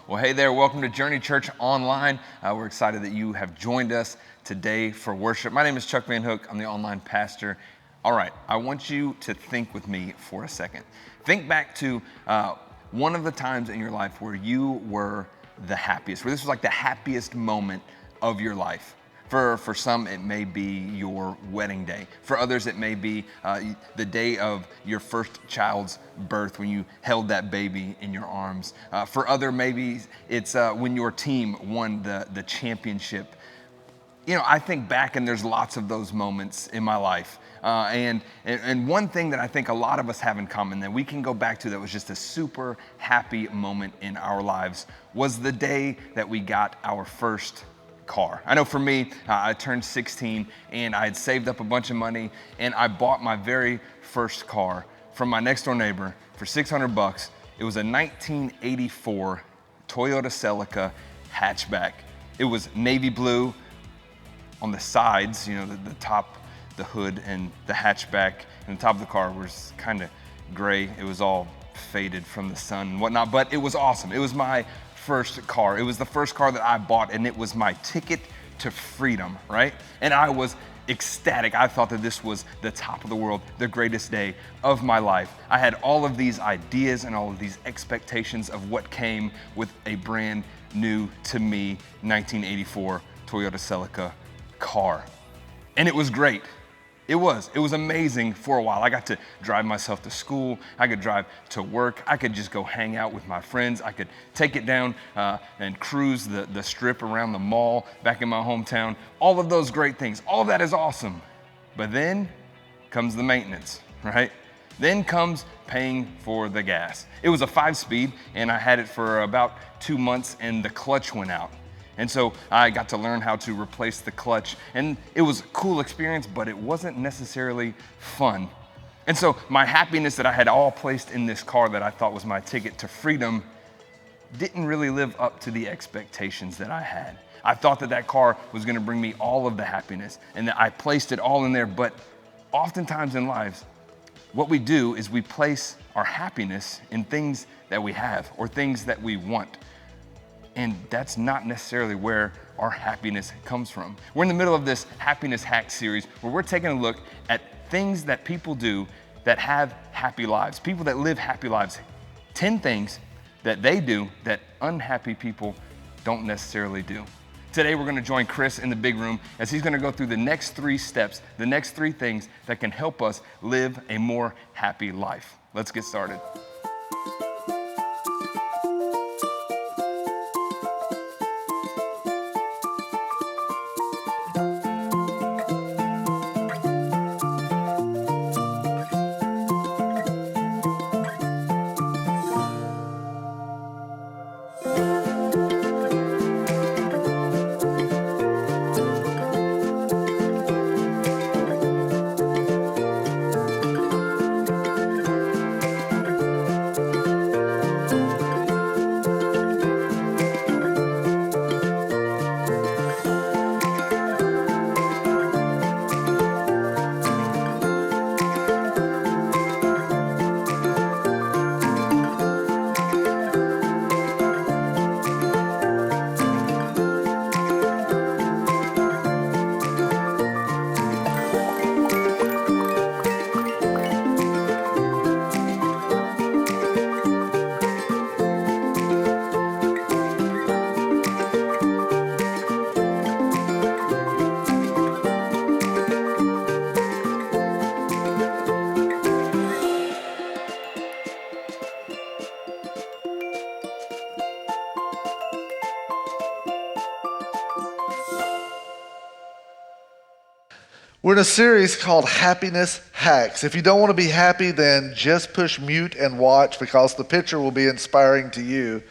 Well, hey there, welcome to Journey Church Online. We're excited that you have joined us today for worship. My name is Chuck Van Hook. I'm the online pastor. All right, I want you to think with me for a second. Think back to one of the times in your life where you were the happiest, where this was like the happiest moment of your life. For some, it may be your wedding day. For others, it may be the day of your first child's birth when you held that baby in your arms. For other, maybe it's when your team won the championship. You know, I think back and there's lots of those moments in my life. And one thing that I think a lot of us have in common that we can go back to that was just a super happy moment in our lives was the day that we got our first car. I know for me, I turned 16 and I had saved up a bunch of money and I bought my very first car from my next door neighbor for $600. It was a 1984 Toyota Celica hatchback. It was navy blue on the sides, you know, the top, the hood and the hatchback, and the top of the car was kind of gray. It was all faded from the sun and whatnot, but it was awesome. It was my first car. It was the first car that I bought, and it was my ticket to freedom, right? And I was ecstatic. I thought that this was the top of the world, the greatest day of my life. I had all of these ideas and all of these expectations of what came with a brand new to me 1984 Toyota Celica car. And it was great. It was amazing for a while. I got to drive myself to school. I could drive to work. I could just go hang out with my friends. I could take it down and cruise the strip around the mall back in my hometown. All of those great things. All of that is awesome. But then comes the maintenance, right? Then comes paying for the gas. It was a 5-speed and I had it for about 2 months and the clutch went out. And so I got to learn how to replace the clutch, and it was a cool experience, but it wasn't necessarily fun. And so my happiness that I had all placed in this car that I thought was my ticket to freedom didn't really live up to the expectations that I had. I thought that that car was gonna bring me all of the happiness and that I placed it all in there, but oftentimes in lives, what we do is we place our happiness in things that we have or things that we want. And that's not necessarily where our happiness comes from. We're in the middle of this happiness hack series where we're taking a look at things that people do that have happy lives, people that live happy lives. 10 things that they do that unhappy people don't necessarily do. Today we're gonna join Chris in the big room as he's gonna go through the next 3 steps, the next 3 things that can help us live a more happy life. Let's get started. We're in a series called Happiness Hacks. If you don't want to be happy, then just push mute and watch because the picture will be inspiring to you.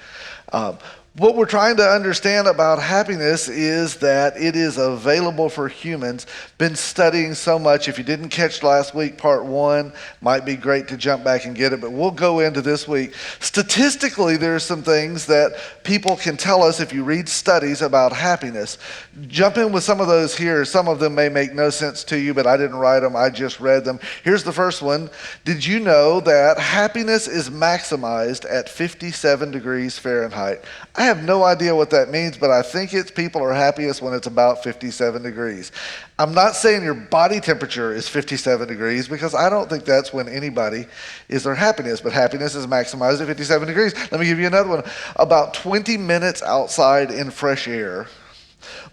What we're trying to understand about happiness is that it is available for humans. Been studying so much. If you didn't catch last week, part 1, might be great to jump back and get it, but we'll go into this week. Statistically, there are some things that people can tell us if you read studies about happiness. Jump in with some of those here. Some of them may make no sense to you, but I didn't write them. I just read them. Here's the first one. Did you know that happiness is maximized at 57 degrees Fahrenheit? I have no idea what that means, but I think it's people are happiest when it's about 57 degrees. I'm not saying your body temperature is 57 degrees because I don't think that's when anybody is their happiness, but happiness is maximized at 57 degrees. Let me give you another one. About 20 minutes outside in fresh air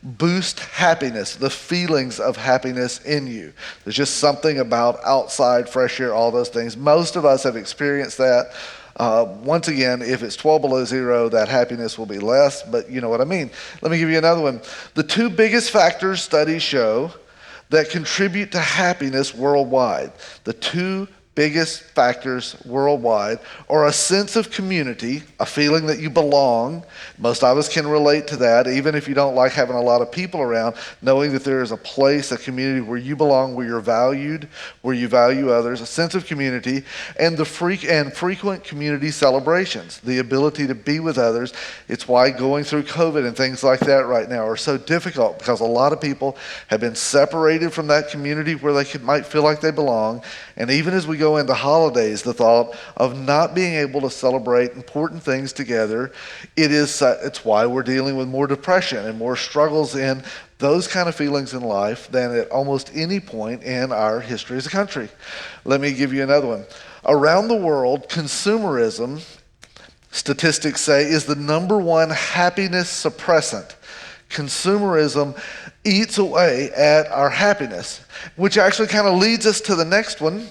boost happiness, the feelings of happiness in you. There's just something about outside, fresh air, all those things. Most of us have experienced that. Once again, if it's 12 below zero, that happiness will be less, but you know what I mean. Let me give you another one. The two biggest factors studies show that contribute to happiness worldwide, the two biggest factors worldwide are a sense of community, a feeling that you belong. Most of us can relate to that, even if you don't like having a lot of people around, knowing that there is a place, a community where you belong, where you're valued, where you value others, a sense of community, and frequent community celebrations, the ability to be with others. It's why going through COVID and things like that right now are so difficult, because a lot of people have been separated from that community where they might feel like they belong. And even as we go into holidays, the thought of not being able to celebrate important things together, it's why we're dealing with more depression and more struggles in those kind of feelings in life than at almost any point in our history as a country. Let me give you another one. Around the world, consumerism, statistics say, is the number one happiness suppressant. Consumerism eats away at our happiness, which actually kind of leads us to the next one,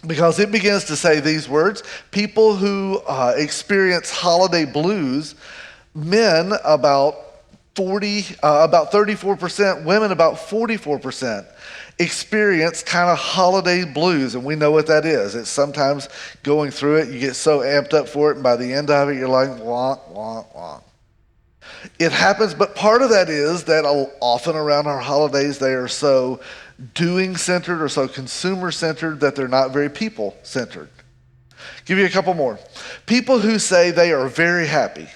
because it begins to say these words. People who experience holiday blues, men about 34%, women about 44% experience kind of holiday blues, and we know what that is. It's sometimes going through it, you get so amped up for it, and by the end of it, you're like, wah, wah, wah. It happens, but part of that is that often around our holidays, they are so doing-centered or so consumer-centered that they're not very people-centered. Give you a couple more. People who say they are very happy.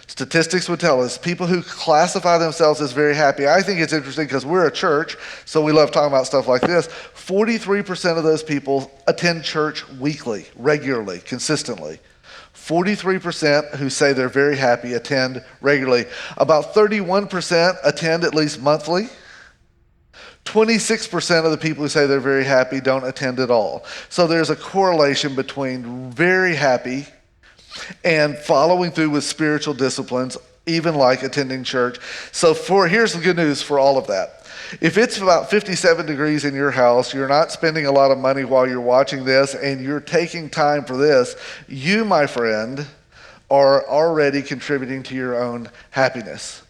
Statistics would tell us people who classify themselves as very happy. I think it's interesting because we're a church, so we love talking about stuff like this. 43% of those people attend church weekly, regularly, consistently. 43% who say they're very happy attend regularly. About 31% attend at least monthly. 26% of the people who say they're very happy don't attend at all. So there's a correlation between very happy and following through with spiritual disciplines, even like attending church. So here's the good news for all of that. If it's about 57 degrees in your house, you're not spending a lot of money while you're watching this, and you're taking time for this, you, my friend, are already contributing to your own happiness.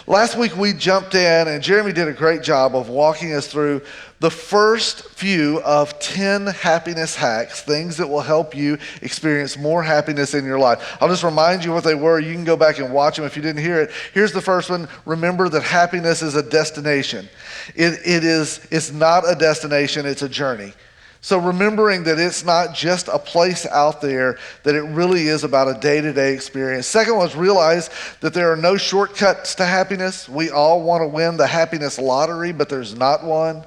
Last week we jumped in, and Jeremy did a great job of walking us through the first few of 10 happiness hacks, things that will help you experience more happiness in your life. I'll just remind you what they were. You can go back and watch them if you didn't hear it. Here's the first one. Remember that happiness is a destination. It's not a destination, it's a journey. So remembering that it's not just a place out there, that it really is about a day-to-day experience. Second one was realize that there are no shortcuts to happiness. We all want to win the happiness lottery, but there's not one.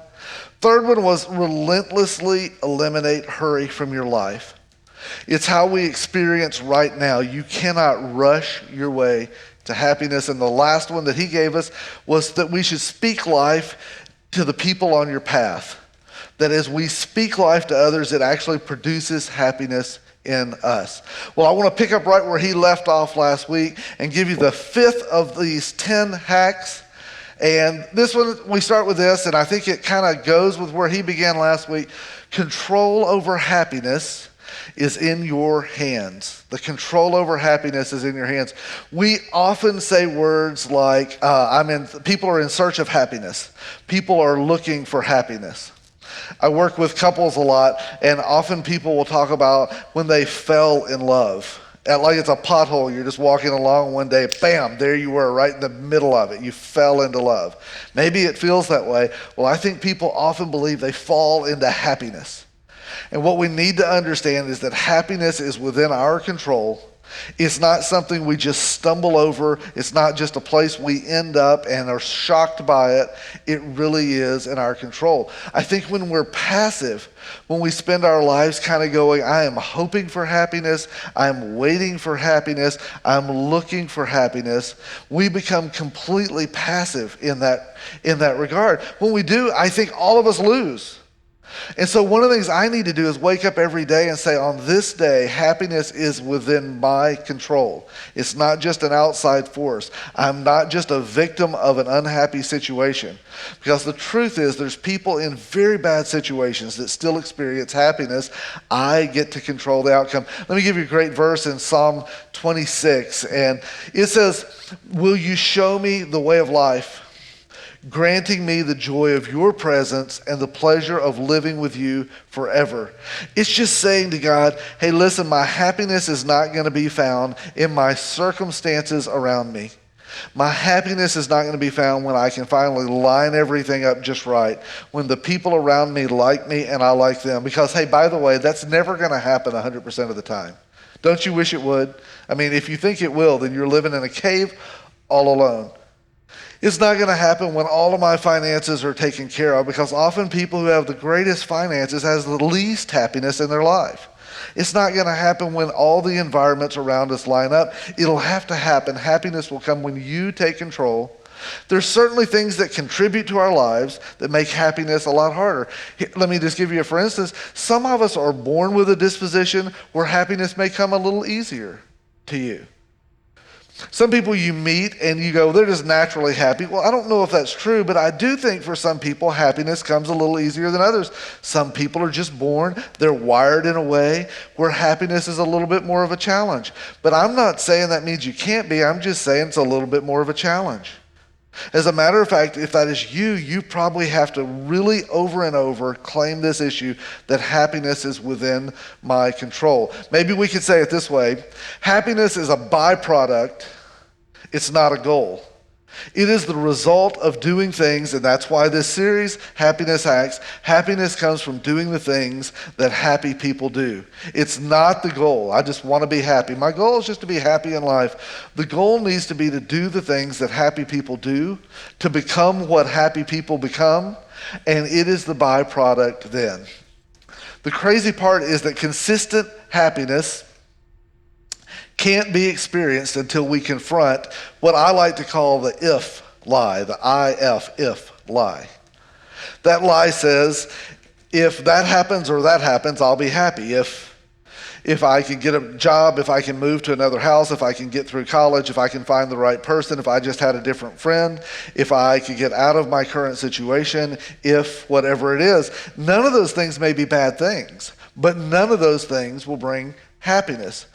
Third one was relentlessly eliminate hurry from your life. It's how we experience right now. You cannot rush your way to happiness. And the last one that he gave us was that we should speak life to the people on your path. That as we speak life to others, it actually produces happiness in us. Well, I want to pick up right where he left off last week and give you the fifth of these 10 hacks. And this one, we start with this, and I think it kind of goes with where he began last week. Control over happiness is in your hands. The control over happiness is in your hands. We often say words like, people are in search of happiness. People are looking for happiness. I work with couples a lot, and often people will talk about when they fell in love. Like it's a pothole, you're just walking along one day, bam, there you were, right in the middle of it. You fell into love. Maybe it feels that way. Well, I think people often believe they fall into happiness. And what we need to understand is that happiness is within our control. It's not something we just stumble over. It's not just a place we end up and are shocked by it. It really is in our control. I think when we're passive, when we spend our lives kind of going, I am hoping for happiness, I'm waiting for happiness, I'm looking for happiness, we become completely passive in that regard. When we do, I think all of us lose. And so one of the things I need to do is wake up every day and say, on this day, happiness is within my control. It's not just an outside force. I'm not just a victim of an unhappy situation. Because the truth is, there's people in very bad situations that still experience happiness. I get to control the outcome. Let me give you a great verse in Psalm 26. And it says, will you show me the way of life, granting me the joy of your presence and the pleasure of living with you forever? It's just saying to God, hey, listen, my happiness is not going to be found in my circumstances around me. My happiness is not going to be found when I can finally line everything up just right, when the people around me like me and I like them. Because, hey, by the way, that's never going to happen 100% of the time. Don't you wish it would? I mean, if you think it will, then you're living in a cave all alone. It's not going to happen when all of my finances are taken care of, because often people who have the greatest finances has the least happiness in their life. It's not going to happen when all the environments around us line up. It'll have to happen. Happiness will come when you take control. There's certainly things that contribute to our lives that make happiness a lot harder. Let me just give you a for instance. Some of us are born with a disposition where happiness may come a little easier to you. Some people you meet and you go, they're just naturally happy. Well, I don't know if that's true, but I do think for some people, happiness comes a little easier than others. Some people are just born, they're wired in a way where happiness is a little bit more of a challenge. But I'm not saying that means you can't be, I'm just saying it's a little bit more of a challenge. As a matter of fact, if that is you, you probably have to really over and over claim this issue that happiness is within my control. Maybe we could say it this way: happiness is a byproduct, it's not a goal. It is the result of doing things, and that's why this series, Happiness Hacks, happiness comes from doing the things that happy people do. It's not the goal. I just want to be happy. My goal is just to be happy in life. The goal needs to be to do the things that happy people do, to become what happy people become, and it is the byproduct then. The crazy part is that consistent happiness can't be experienced until we confront what I like to call the if lie, the if lie. That lie says, if that happens or that happens, I'll be happy. If I can get a job, if I can move to another house, if I can get through college, if I can find the right person, if I just had a different friend, if I could get out of my current situation, if whatever it is. None of those things may be bad things, but none of those things will bring happiness.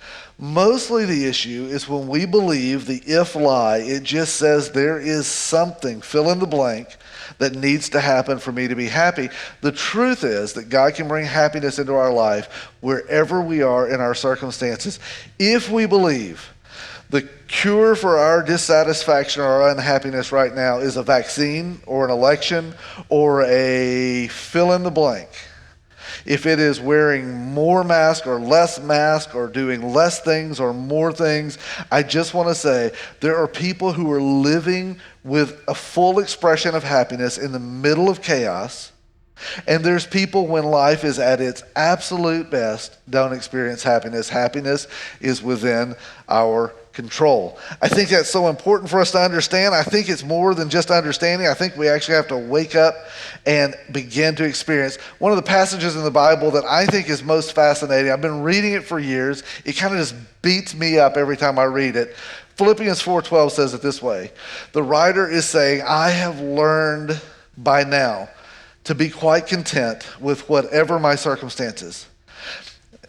Mostly the issue is when we believe the if lie. It just says there is something, fill in the blank, that needs to happen for me to be happy. The truth is that God can bring happiness into our life wherever we are in our circumstances. If we believe the cure for our dissatisfaction or our unhappiness right now is a vaccine or an election or a fill in the blank, if it is wearing more mask or less mask or doing less things or more things, I just want to say there are people who are living with a full expression of happiness in the middle of chaos. And there's people when life is at its absolute best don't experience happiness. Happiness is within our control. I think that's so important for us to understand. I think it's more than just understanding. I think we actually have to wake up and begin to experience. One of the passages in the Bible that I think is most fascinating, I've been reading it for years. It kind of just beats me up every time I read it. Philippians 4:12 says it this way. The writer is saying, I have learned by now to be quite content with whatever my circumstances.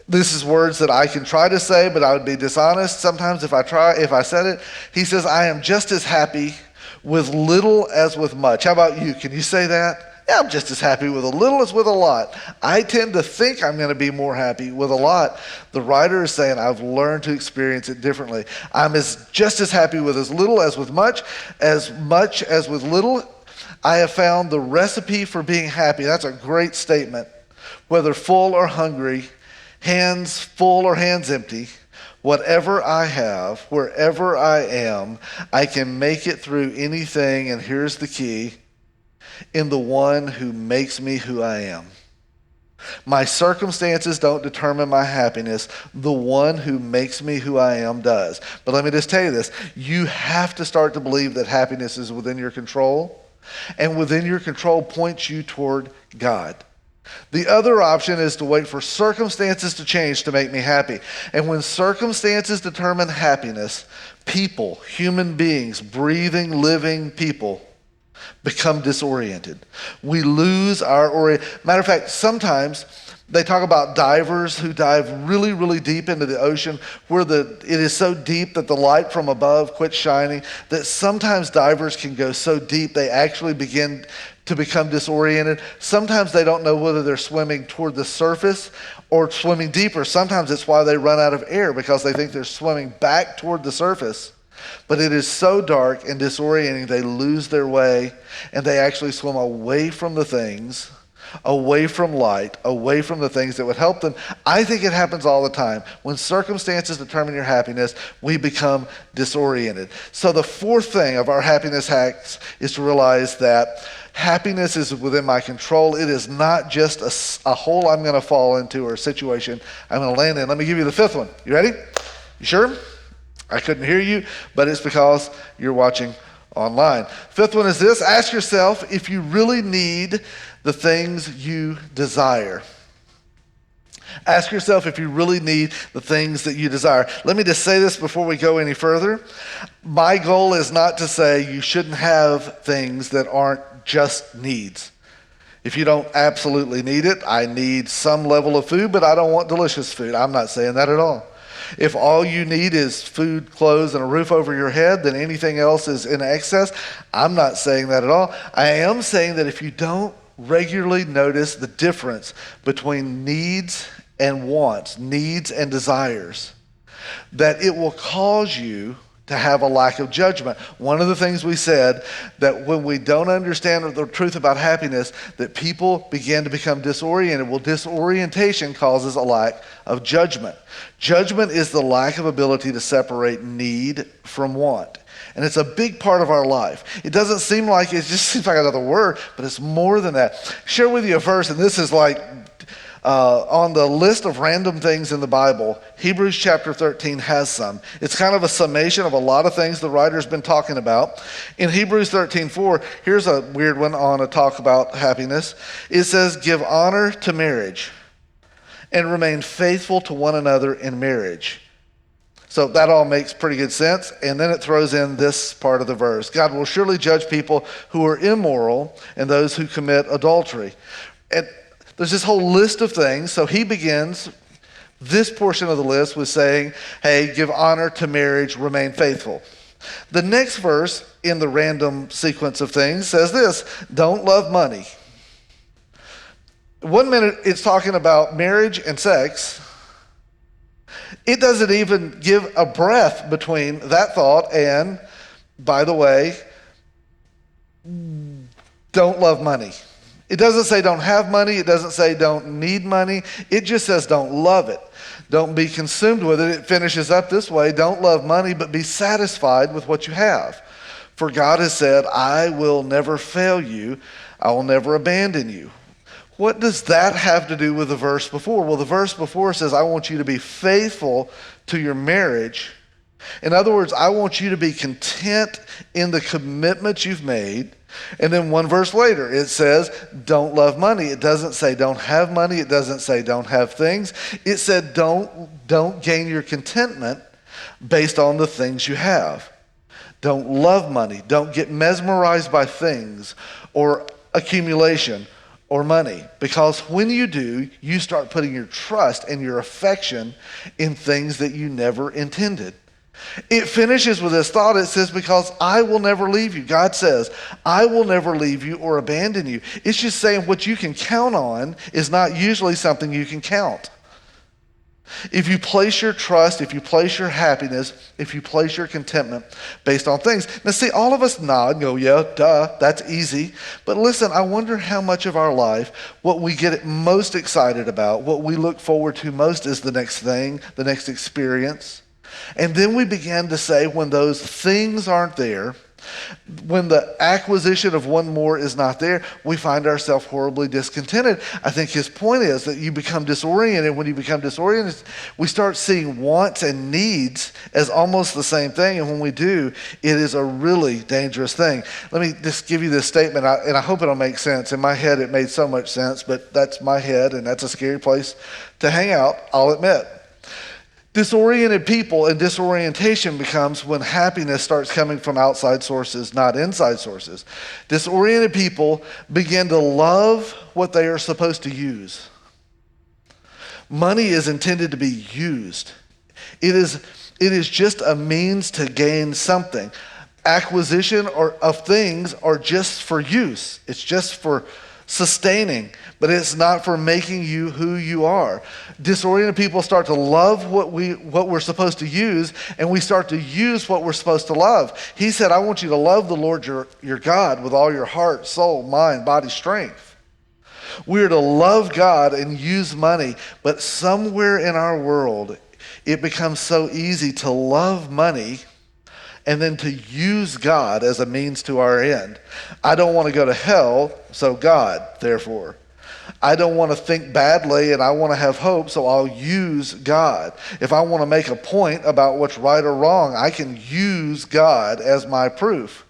This is words that I can try to say, but I would be dishonest sometimes if I said it. He says, I am just as happy with little as with much. How about you? Can you say that? Yeah, I'm just as happy with a little as with a lot. I tend to think I'm going to be more happy with a lot. The writer is saying I've learned to experience it differently. I'm just as happy with as little as with much as with little. I have found the recipe for being happy. That's a great statement. Whether full or hungry, hands full or hands empty, Whatever I have, wherever I am, I can make it through anything, and here's the key, in the one who makes me who I am. My circumstances don't determine my happiness. The one who makes me who I am does. But let me just tell you this. You have to start to believe that happiness is within your control, and within your control points you toward God. The other option is to wait for circumstances to change to make me happy. And when circumstances determine happiness, people, human beings, breathing, living people, become disoriented. We lose our Matter of fact, sometimes they talk about divers who dive really, really deep into the ocean where it is so deep that the light from above quits shining, that sometimes divers can go so deep they actually begin to become disoriented. Sometimes they don't know whether they're swimming toward the surface or swimming deeper. Sometimes it's why they run out of air, because they think they're swimming back toward the surface. But it is so dark and disorienting, they lose their way, and they actually swim away from the things, away from light, away from the things that would help them. I think it happens all the time. When circumstances determine your happiness, we become disoriented. So the fourth thing of our happiness hacks is to realize that happiness is within my control. It is not just a hole I'm going to fall into or a situation I'm going to land in. Let me give you the fifth one. You ready? You sure? I couldn't hear you, but it's because you're watching online. Fifth one is this. Ask yourself if you really need the things you desire. Ask yourself if you really need the things that you desire. Let me just say this before we go any further. My goal is not to say you shouldn't have things that aren't just needs. If you don't absolutely need it, I need some level of food, but I don't want delicious food. I'm not saying that at all. If all you need is food, clothes, and a roof over your head, then anything else is in excess. I'm not saying that at all. I am saying that if you don't regularly notice the difference between needs and wants, needs and desires, that it will cause you to have a lack of judgment. One of the things we said, that when we don't understand the truth about happiness, that people begin to become disoriented. Well, disorientation causes a lack of judgment. Judgment is the lack of ability to separate need from want. And it's a big part of our life. It doesn't seem like, it just seems like another word, but it's more than that. Share with you a verse, and this is like, on the list of random things in the Bible, Hebrews chapter 13 has some. It's kind of a summation of a lot of things the writer's been talking about. In Hebrews 13:4, here's a weird one on a talk about happiness. It says, give honor to marriage and remain faithful to one another in marriage. So that all makes pretty good sense. And then it throws in this part of the verse. God will surely judge people who are immoral and those who commit adultery. And there's this whole list of things. So he begins this portion of the list with saying, hey, give honor to marriage, remain faithful. The next verse in the random sequence of things says this, don't love money. 1 minute it's talking about marriage and sex. It doesn't even give a breath between that thought and, by the way, don't love money. It doesn't say don't have money. It doesn't say don't need money. It just says don't love it. Don't be consumed with it. It finishes up this way. Don't love money, but be satisfied with what you have. For God has said, I will never fail you. I will never abandon you. What does that have to do with the verse before? Well, the verse before says, I want you to be faithful to your marriage. In other words, I want you to be content in the commitments you've made. And then one verse later, it says, don't love money. It doesn't say don't have money. It doesn't say don't have things. It said don't gain your contentment based on the things you have. Don't love money. Don't get mesmerized by things or accumulation or money. Because when you do, you start putting your trust and your affection in things that you never intended. It finishes with this thought. It says, because I will never leave you. God says, I will never leave you or abandon you. It's just saying what you can count on is not usually something you can count. If you place your trust, if you place your happiness, if you place your contentment based on things. Now see, all of us nod and go, yeah, duh, that's easy. But listen, I wonder how much of our life, what we get most excited about, what we look forward to most is the next thing, the next experience, And then we begin to say, when those things aren't there, when the acquisition of one more is not there, we find ourselves horribly discontented. I think his point is that you become disoriented. When you become disoriented, we start seeing wants and needs as almost the same thing. And when we do, it is a really dangerous thing. Let me just give you this statement, and I hope it'll make sense. In my head, it made so much sense, but that's my head, and that's a scary place to hang out, I'll admit. Disoriented people and disorientation becomes when happiness starts coming from outside sources, not inside sources. Disoriented people begin to love what they are supposed to use. Money is intended to be used. It is just a means to gain something. Acquisition of things are just for use. It's just for sustaining, but it's not for making you who you are. Disoriented people start to love what we're supposed to use, and we start to use what we're supposed to love. He said, I want you to love the Lord your God with all your heart, soul, mind, body, strength. We're to love God and use money, but somewhere in our world, it becomes so easy to love money and then to use God as a means to our end. I don't want to go to hell, so God, therefore. I don't want to think badly and I want to have hope, so I'll use God. If I want to make a point about what's right or wrong, I can use God as my proof.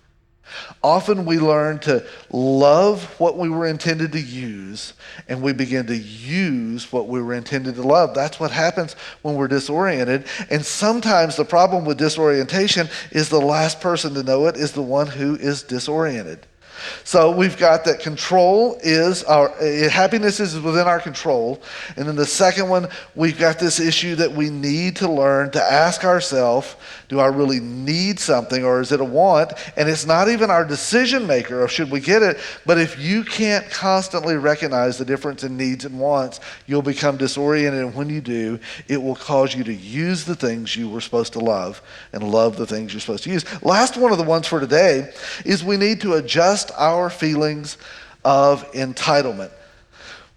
Often we learn to love what we were intended to use, and we begin to use what we were intended to love. That's what happens when we're disoriented. And sometimes the problem with disorientation is the last person to know it is the one who is disoriented. So we've got that control is happiness is within our control. And then the second one, we've got this issue that we need to learn to ask ourselves, do I really need something or is it a want? And it's not even our decision maker of should we get it, but if you can't constantly recognize the difference in needs and wants, you'll become disoriented. And when you do, it will cause you to use the things you were supposed to love and love the things you're supposed to use. Last one of the ones for today is we need to adjust our feelings of entitlement.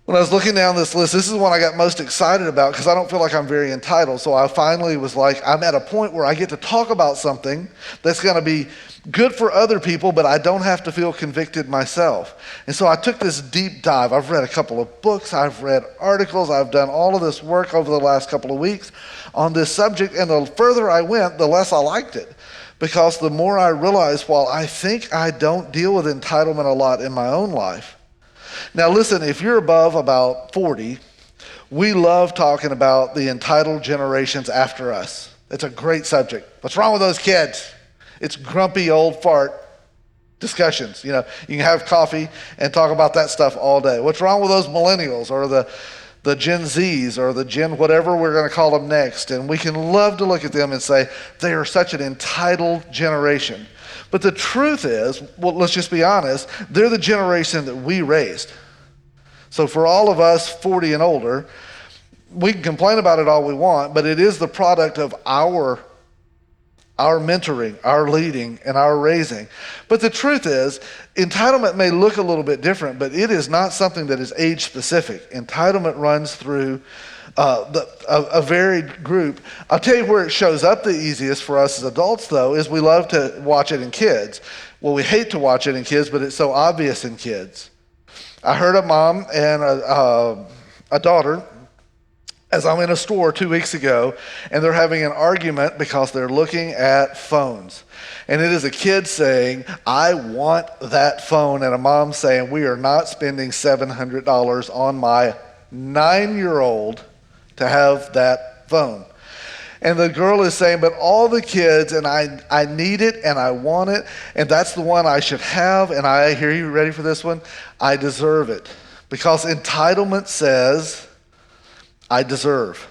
When I was looking down this list, this is one I got most excited about because I don't feel like I'm very entitled. So I finally was like, I'm at a point where I get to talk about something that's going to be good for other people, but I don't have to feel convicted myself. And so I took this deep dive. I've read a couple of books. I've read articles. I've done all of this work over the last couple of weeks on this subject. And the further I went, the less I liked it. Because the more I realized, while I think I don't deal with entitlement a lot in my own life. Now listen, if you're above about 40, we love talking about the entitled generations after us. It's a great subject. What's wrong with those kids? It's grumpy old fart discussions. You know, you can have coffee and talk about that stuff all day. What's wrong with those millennials or the Gen Zs or the Gen whatever we're going to call them next? And we can love to look at them and say, they are such an entitled generation. But the truth is, well, let's just be honest, they're the generation that we raised. So for all of us 40 and older, we can complain about it all we want, but it is the product of our mentoring, our leading, and our raising. But the truth is, entitlement may look a little bit different, but it is not something that is age specific. Entitlement runs through a varied group. I'll tell you where it shows up the easiest for us as adults, though, is we love to watch it in kids. Well, we hate to watch it in kids, but it's so obvious in kids. I heard a mom and a daughter, as I'm in a store 2 weeks ago, and they're having an argument because they're looking at phones. And it is a kid saying, I want that phone, and a mom saying, we are not spending $700 on my 9-year-old to have that phone. And the girl is saying, but all the kids, and I need it, and I want it, and that's the one I should have, and I hear you ready for this one? I deserve it. Because entitlement says, I deserve.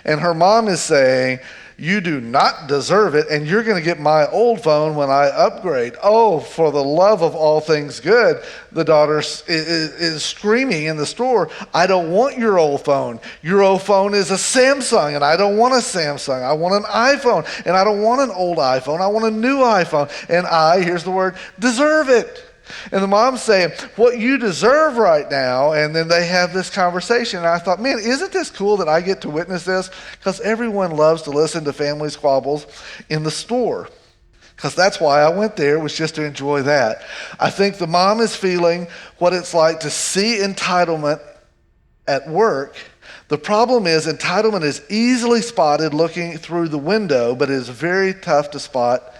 And her mom is saying, you do not deserve it, and you're going to get my old phone when I upgrade. Oh, for the love of all things good, the daughter is screaming in the store, I don't want your old phone. Your old phone is a Samsung, and I don't want a Samsung. I want an iPhone, and I don't want an old iPhone. I want a new iPhone, and I, here's the word, deserve it. And the mom's saying, what you deserve right now. And then they have this conversation. And I thought, man, isn't this cool that I get to witness this? Because everyone loves to listen to family squabbles in the store. Because that's why I went there, was just to enjoy that. I think the mom is feeling what it's like to see entitlement at work. The problem is entitlement is easily spotted looking through the window, but it is very tough to spot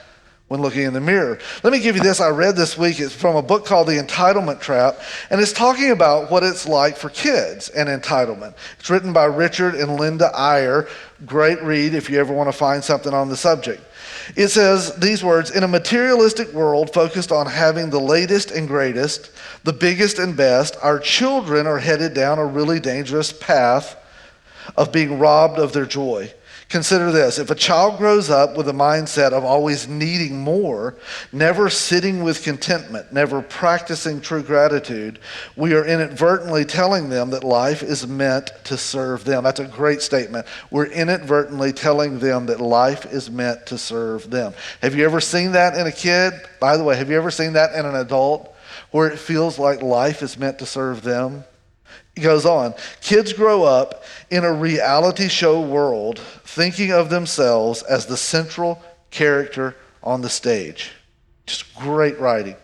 when looking in the mirror. Let me give you this I read this week. It's from a book called The Entitlement Trap, and it's talking about what it's like for kids and entitlement. It's written by Richard and Linda Eyre. Great read if you ever want to find something on the subject. It says these words: in a materialistic world focused on having the latest and greatest, the biggest and best, our children are headed down a really dangerous path of being robbed of their joy. Consider this: if a child grows up with a mindset of always needing more, never sitting with contentment, never practicing true gratitude, we are inadvertently telling them that life is meant to serve them. That's a great statement. We're inadvertently telling them that life is meant to serve them. Have you ever seen that in a kid? By the way, have you ever seen that in an adult, where it feels like life is meant to serve them? He goes on, kids grow up in a reality show world thinking of themselves as the central character on the stage. Just great writing.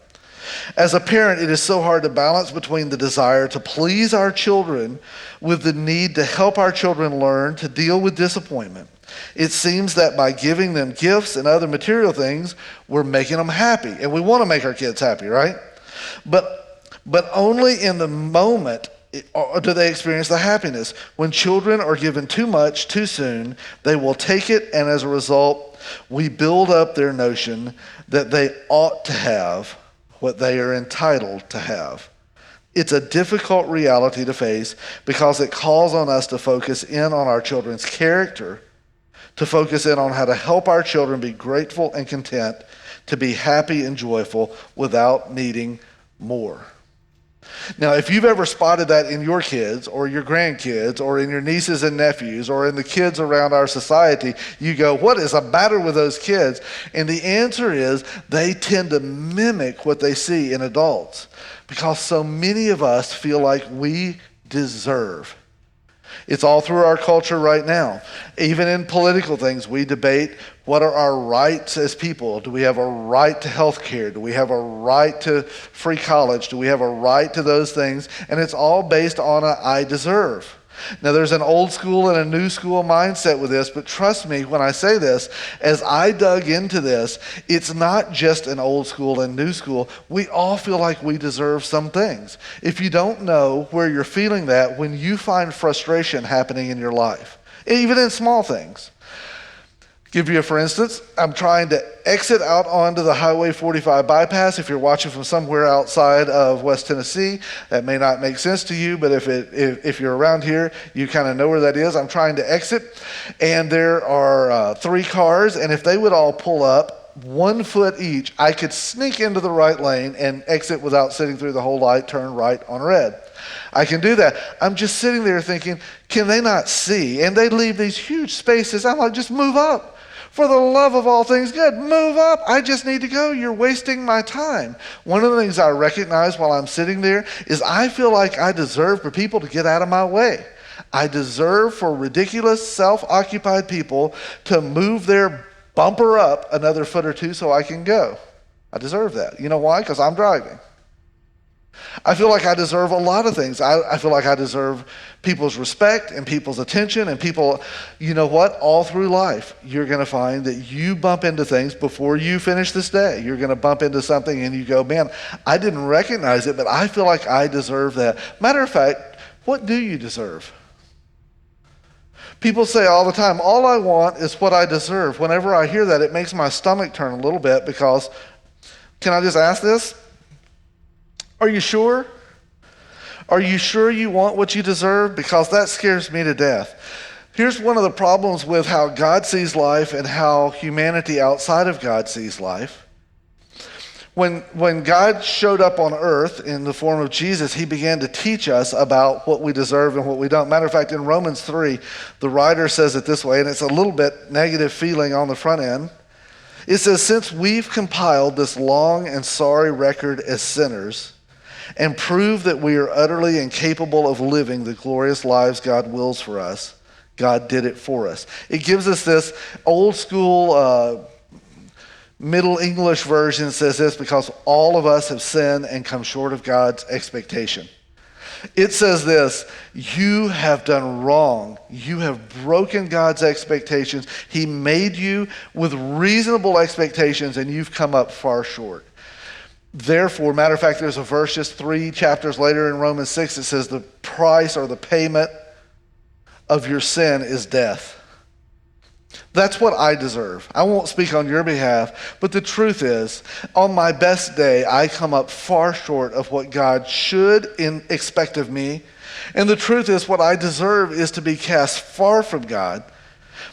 As a parent, it is so hard to balance between the desire to please our children with the need to help our children learn to deal with disappointment. It seems that by giving them gifts and other material things, we're making them happy. And we want to make our kids happy, right? But only in the moment do they experience the happiness. When children are given too much too soon, they will take it, and as a result, we build up their notion that they ought to have what they are entitled to have. It's a difficult reality to face because it calls on us to focus in on our children's character, to focus in on how to help our children be grateful and content, to be happy and joyful without needing more. Now, if you've ever spotted that in your kids or your grandkids or in your nieces and nephews or in the kids around our society, you go, what is the matter with those kids? And the answer is they tend to mimic what they see in adults because so many of us feel like we deserve. It's all through our culture right now. Even in political things, we debate what are our rights as people. Do we have a right to health care? Do we have a right to free college? Do we have a right to those things? And it's all based on a I deserve. Now, there's an old school and a new school mindset with this, but trust me when I say this, as I dug into this, it's not just an old school and new school. We all feel like we deserve some things. If you don't know where you're feeling that, when you find frustration happening in your life, even in small things. Give you a for instance, I'm trying to exit out onto the Highway 45 bypass. If you're watching from somewhere outside of West Tennessee, that may not make sense to you, but if you're around here, you kind of know where that is. I'm trying to exit, and there are 3 cars, and if they would all pull up 1 foot each, I could sneak into the right lane and exit without sitting through the whole light, turn right on red. I can do that. I'm just sitting there thinking, can they not see? And they leave these huge spaces. I'm like, just move up. For the love of all things good, move up. I just need to go. You're wasting my time. One of the things I recognize while I'm sitting there is I feel like I deserve for people to get out of my way. I deserve for ridiculous, self-occupied people to move their bumper up another foot or 2 so I can go. I deserve that. You know why? Because I'm driving. I feel like I deserve a lot of things. I feel like I deserve people's respect and people's attention and people, you know what? All through life, you're going to find that you bump into things before you finish this day. You're going to bump into something and you go, man, I didn't recognize it, but I feel like I deserve that. Matter of fact, what do you deserve? People say all the time, all I want is what I deserve. Whenever I hear that, it makes my stomach turn a little bit because, can I just ask this? Are you sure? Are you sure you want what you deserve? Because that scares me to death. Here's one of the problems with how God sees life and how humanity outside of God sees life. When God showed up on earth in the form of Jesus, he began to teach us about what we deserve and what we don't. Matter of fact, in Romans 3, the writer says it this way, and it's a little bit negative feeling on the front end. It says, since we've compiled this long and sorry record as sinners and proved that we are utterly incapable of living the glorious lives God wills for us, God did it for us. It gives us this old school Middle English version says this, because all of us have sinned and come short of God's expectation. It says this, you have done wrong. You have broken God's expectations. He made you with reasonable expectations and you've come up far short. Therefore, matter of fact, there's a verse just 3 chapters later in Romans 6 that says the price or the payment of your sin is death. That's what I deserve. I won't speak on your behalf, but the truth is, on my best day, I come up far short of what God should expect of me. And the truth is, what I deserve is to be cast far from God.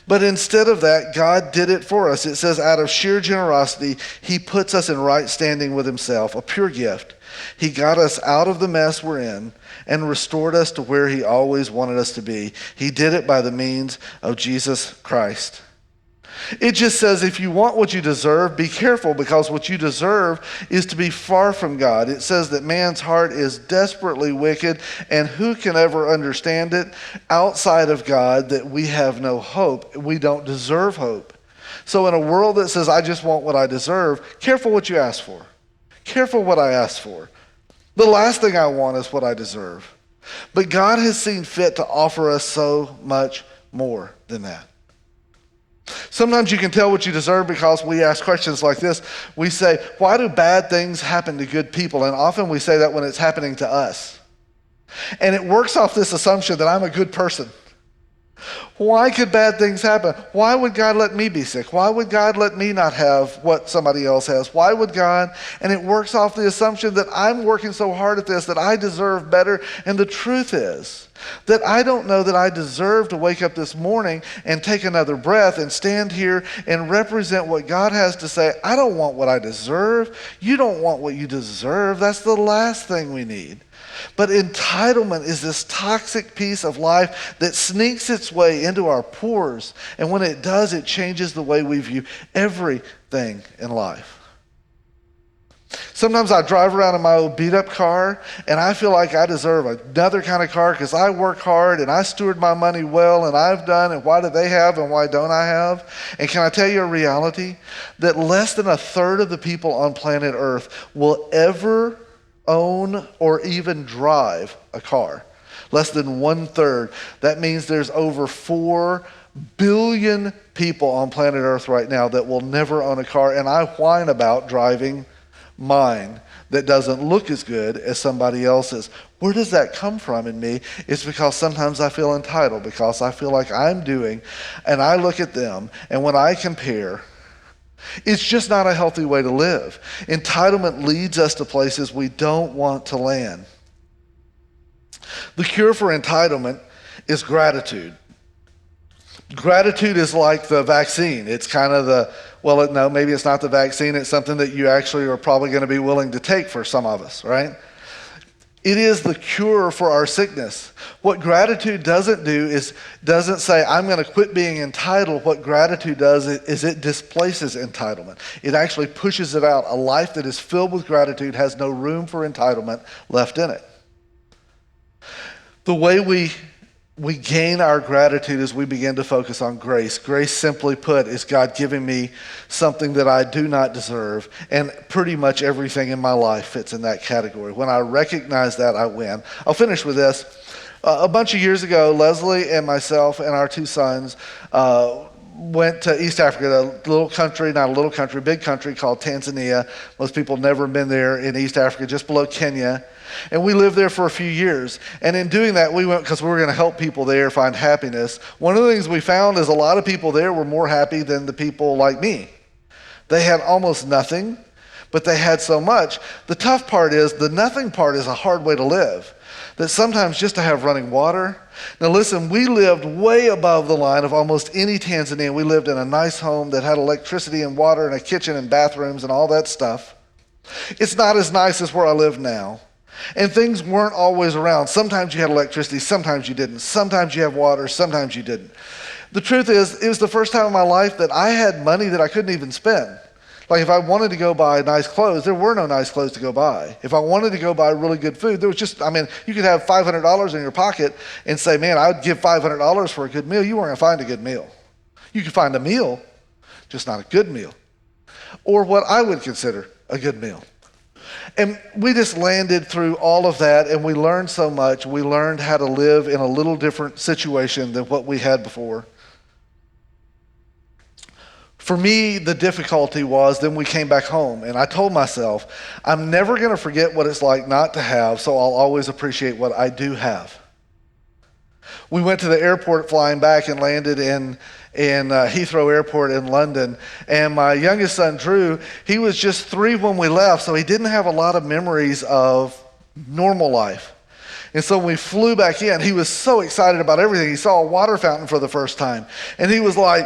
But instead of that, God did it for us. It says, out of sheer generosity, he puts us in right standing with himself, a pure gift. He got us out of the mess we're in and restored us to where he always wanted us to be. He did it by the means of Jesus Christ. It just says if you want what you deserve, be careful, because what you deserve is to be far from God. It says that man's heart is desperately wicked, and who can ever understand it? Outside of God, that we have no hope. We don't deserve hope. So in a world that says, I just want what I deserve, careful what you ask for. Careful what I ask for. The last thing I want is what I deserve. But God has seen fit to offer us so much more than that. Sometimes you can tell what you deserve because we ask questions like this. We say, why do bad things happen to good people? And often we say that when it's happening to us. And it works off this assumption that I'm a good person. Why could bad things happen? Why would God let me be sick? Why would God let me not have what somebody else has? Why would God? And it works off the assumption that I'm working so hard at this that I deserve better. And the truth is that I don't know that I deserve to wake up this morning and take another breath and stand here and represent what God has to say. I don't want what I deserve. You don't want what you deserve. That's the last thing we need. But entitlement is this toxic piece of life that sneaks its way into our pores. And when it does, it changes the way we view everything in life. Sometimes I drive around in my old beat-up car, and I feel like I deserve another kind of car because I work hard and I steward my money well, and I've done, and why do they have and why don't I have? And can I tell you a reality? That less than a third of the people on planet Earth will ever own or even drive a car. Less than 1/3. That means there's over 4 billion people on planet Earth right now that will never own a car, and I whine about driving mine that doesn't look as good as somebody else's. Where does that come from in me? It's because sometimes I feel entitled, because I feel like I'm doing, and I look at them, and when I compare, it's just not a healthy way to live. Entitlement leads us to places we don't want to land. The cure for entitlement is gratitude. Gratitude is like the vaccine. It's kind of no, maybe it's not the vaccine. It's something that you actually are probably going to be willing to take for some of us, right? It is the cure for our sickness. What gratitude doesn't do is doesn't say, I'm going to quit being entitled. What gratitude does is it displaces entitlement. It actually pushes it out. A life that is filled with gratitude has no room for entitlement left in it. The way we gain our gratitude as we begin to focus on grace. Grace, simply put, is God giving me something that I do not deserve, and pretty much everything in my life fits in that category. When I recognize that, I win. I'll finish with this. A bunch of years ago, Leslie and myself and our 2 sons went to East Africa, a little country, not a little country, big country called Tanzania. Most people have never been there in East Africa, just below Kenya. And we lived there for a few years. And in doing that, we went because we were going to help people there find happiness. One of the things we found is a lot of people there were more happy than the people like me. They had almost nothing, but they had so much. The tough part is, the nothing part is a hard way to live. That sometimes just to have running water. Now listen, we lived way above the line of almost any Tanzanian. We lived in a nice home that had electricity and water and a kitchen and bathrooms and all that stuff. It's not as nice as where I live now. And things weren't always around. Sometimes you had electricity, sometimes you didn't. Sometimes you have water, sometimes you didn't. The truth is, it was the first time in my life that I had money that I couldn't even spend. Like if I wanted to go buy nice clothes, there were no nice clothes to go buy. If I wanted to go buy really good food, there was just, you could have $500 in your pocket and say, man, I would give $500 for a good meal. You weren't going to find a good meal. You could find a meal, just not a good meal, or what I would consider a good meal. And we just landed through all of that, and we learned so much. We learned how to live in a little different situation than what we had before. For me, the difficulty was then we came back home, and I told myself, I'm never going to forget what it's like not to have, so I'll always appreciate what I do have. We went to the airport flying back and landed in Heathrow Airport in London. And my youngest son, Drew, he was just 3 when we left, so he didn't have a lot of memories of normal life. And so when we flew back in, he was so excited about everything. He saw a water fountain for the first time. And he was like,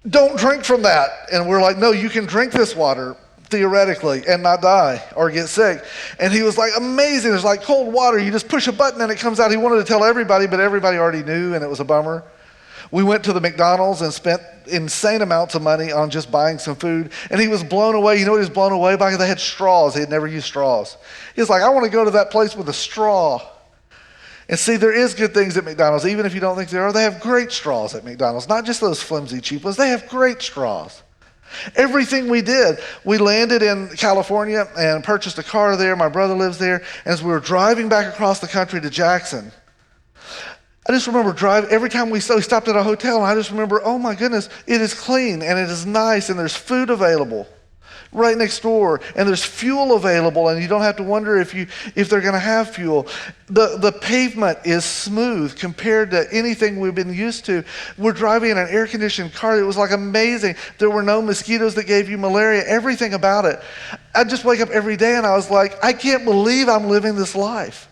don't drink from that. And we're like, no, you can drink this water, theoretically, and not die or get sick. And he was like, amazing. It's like cold water. You just push a button and it comes out. He wanted to tell everybody, but everybody already knew, and it was a bummer. We went to the McDonald's and spent insane amounts of money on just buying some food. And he was blown away. You know what he was blown away by? They had straws. He had never used straws. He was like, I want to go to that place with a straw. And see, there is good things at McDonald's, even if you don't think there are. They have great straws at McDonald's, not just those flimsy, cheap ones. They have great straws. Everything we did, we landed in California and purchased a car there. My brother lives there. And as we were driving back across the country to Jackson, I just remember driving, every time we stopped at a hotel, and I just remember, oh my goodness, it is clean, and it is nice, and there's food available right next door, and there's fuel available, and you don't have to wonder if they're going to have fuel. The pavement is smooth compared to anything we've been used to. We're driving in an air-conditioned car. It was like amazing. There were no mosquitoes that gave you malaria, everything about it. I'd just wake up every day, and I was like, I can't believe I'm living this life.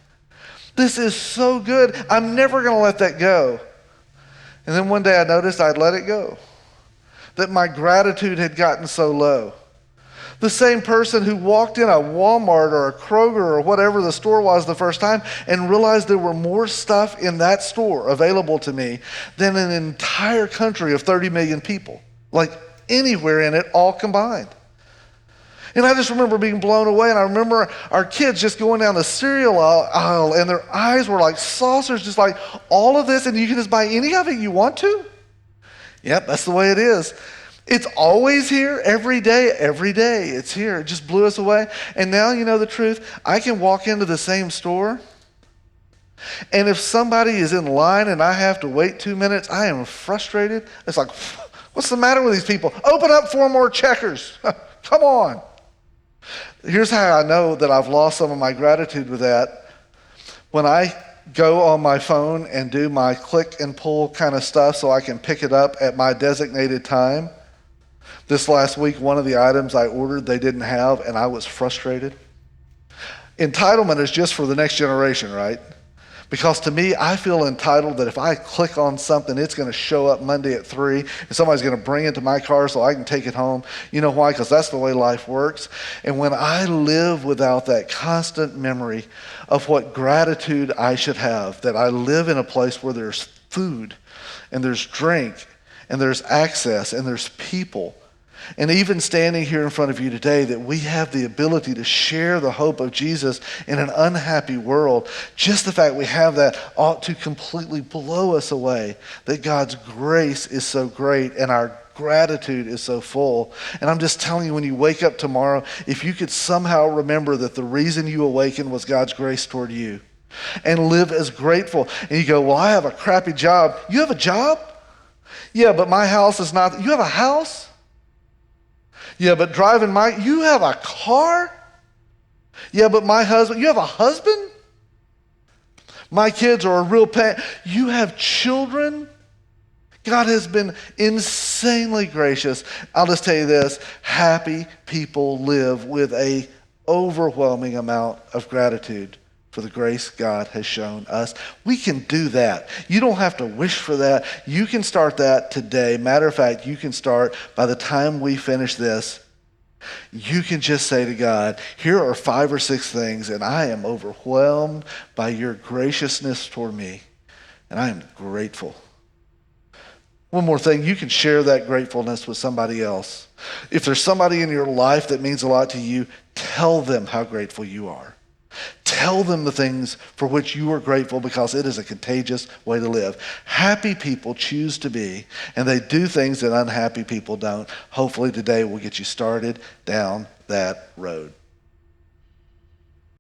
This is so good. I'm never going to let that go. And then one day I noticed I'd let it go, that my gratitude had gotten so low. The same person who walked in a Walmart or a Kroger or whatever the store was the first time and realized there were more stuff in that store available to me than an entire country of 30 million people, like anywhere in it, all combined. And I just remember being blown away, and I remember our kids just going down the cereal aisle, and their eyes were like saucers, just like, all of this, and you can just buy any of it you want to? Yep, that's the way it is. It's always here, every day it's here. It just blew us away. And now, you know the truth, I can walk into the same store, and if somebody is in line and I have to wait 2 minutes, I am frustrated. It's like, what's the matter with these people? Open up 4 more checkers. Come on. Here's how I know that I've lost some of my gratitude with that. When I go on my phone and do my click and pull kind of stuff so I can pick it up at my designated time, this last week, one of the items I ordered they didn't have, and I was frustrated. Entitlement is just for the next generation, right? Because to me, I feel entitled that if I click on something, it's going to show up Monday at 3, and somebody's going to bring it to my car so I can take it home. You know why? Because that's the way life works. And when I live without that constant memory of what gratitude I should have, that I live in a place where there's food, and there's drink, and there's access, and there's people, and even standing here in front of you today, that we have the ability to share the hope of Jesus in an unhappy world, just the fact we have that ought to completely blow us away, that God's grace is so great and our gratitude is so full. And I'm just telling you, when you wake up tomorrow, if you could somehow remember that the reason you awakened was God's grace toward you, and live as grateful. And you go, well, I have a crappy job. You have a job? Yeah, but my house is not. You have a house? Yeah, but you have a car? Yeah, but my husband, you have a husband? My kids are a real pain. You have children? God has been insanely gracious. I'll just tell you this, happy people live with an overwhelming amount of gratitude for the grace God has shown us. We can do that. You don't have to wish for that. You can start that today. Matter of fact, you can start by the time we finish this. You can just say to God, here are 5 or 6 things, and I am overwhelmed by your graciousness toward me, and I am grateful. One more thing, you can share that gratefulness with somebody else. If there's somebody in your life that means a lot to you, tell them how grateful you are. Tell them the things for which you are grateful, because it is a contagious way to live. Happy people choose to be, and they do things that unhappy people don't. Hopefully today will get you started down that road.